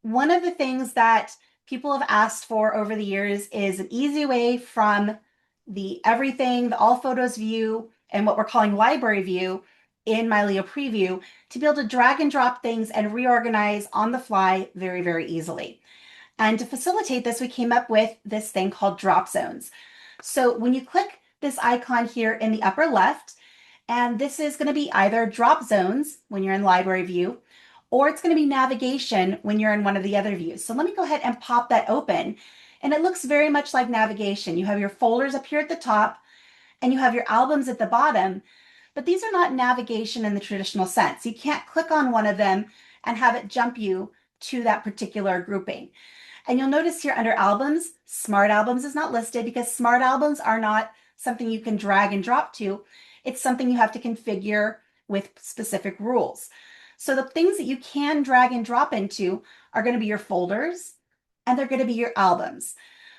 One of the things that people have asked for over the years is an easy way from the everything, the all photos view, and what we're calling library view in Mylio Preview to be able to drag and drop things and reorganize on the fly very, very easily. And to facilitate this, we came up with this thing called drop zones. So when you click this icon here in the upper left, and this is going to be either drop zones when you're in library view, or it's going to be navigation when you're in one of the other views. So let me go ahead and pop that open. And it looks very much like navigation. You have your folders up here at the top and you have your albums at the bottom, but these are not navigation in the traditional sense. You can't click on one of them and have it jump you to that particular grouping. And you'll notice here under albums, smart albums is not listed because smart albums are not something you can drag and drop to. It's something you have to configure with specific rules. So the things that you can drag and drop into are going to be your folders and they're going to be your albums.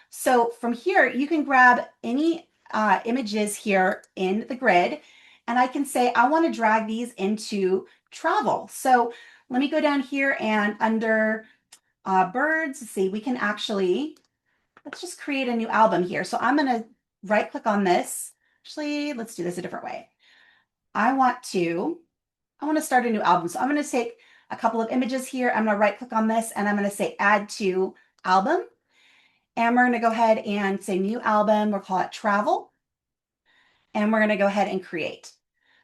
So from here, you can grab any images here in the grid, and I can say, I want to drag these into travel. So let me go down here and under birds, let's see, we can actually, let's just create a new album here. So I'm going to right click on this. Actually, let's do this a different way. I want to start a new album. So I'm going to take a couple of images here. I'm going to right click on this and I'm going to say add to album. And we're going to go ahead and say new album. We'll call it travel. And we're going to go ahead and create.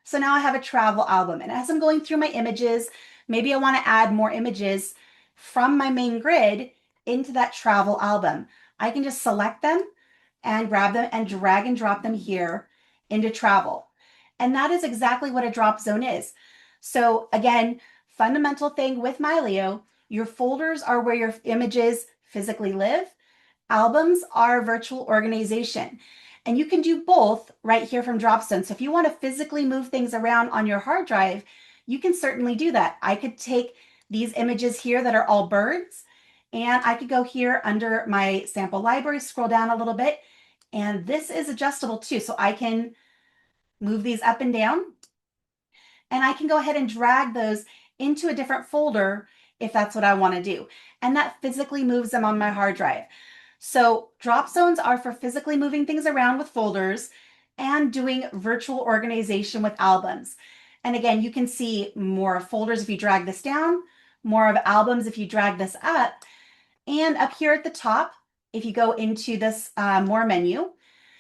So now I have a travel album. And as I'm going through my images, maybe I want to add more images from my main grid into that travel album. I can just select them and grab them and drag and drop them here into travel. And that is exactly what a drop zone is. So again, fundamental thing with Mylio, your folders are where your images physically live. Albums are virtual organization. And you can do both right here from drop zone. So if you want to physically move things around on your hard drive, you can certainly do that. I could take these images here that are all birds, and I could go here under my sample library, scroll down a little bit, and this is adjustable too. So I can move these up and down, and I can go ahead and drag those into a different folder if that's what I want to do. And that physically moves them on my hard drive. So drop zones are for physically moving things around with folders and doing virtual organization with albums. And again, you can see more folders if you drag this down, more of albums if you drag this up. And up here at the top, if you go into this more menu,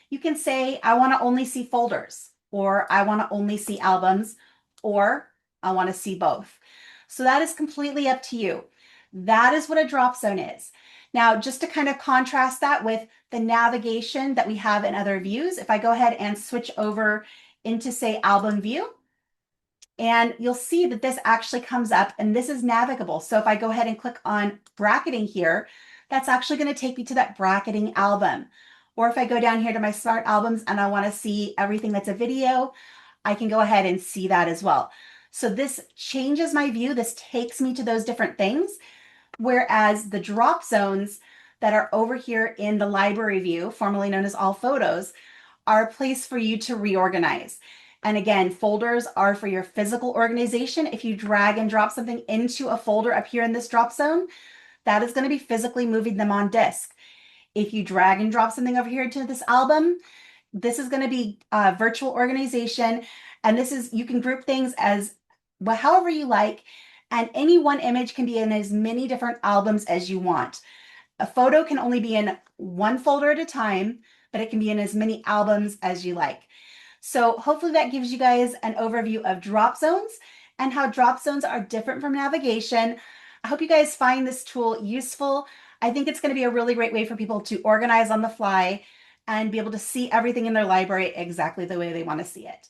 you can say, I want to only see folders, or I want to only see albums, or I want to see both. So that is completely up to you. That is what a drop zone is. Now, just to kind of contrast that with the navigation that we have in other views, if I go ahead and switch over into, say, album view, and you'll see that this actually comes up and this is navigable. So if I go ahead and click on bracketing here, that's actually going to take me to that bracketing album. Or if I go down here to my smart albums and I want to see everything that's a video, I can go ahead and see that as well. So this changes my view. This takes me to those different things. Whereas the drop zones that are over here in the library view, formerly known as all photos, are a place for you to reorganize. And again, folders are for your physical organization. If you drag and drop something into a folder up here in this drop zone, that is going to be physically moving them on disk. If you drag and drop something over here into this album, this is going to be virtual organization. And this is, you can group things as however you like. And any one image can be in as many different albums as you want. A photo can only be in one folder at a time, but it can be in as many albums as you like. So hopefully that gives you guys an overview of drop zones and how drop zones are different from navigation. I hope you guys find this tool useful. I think it's going to be a really great way for people to organize on the fly and be able to see everything in their library exactly the way they want to see it.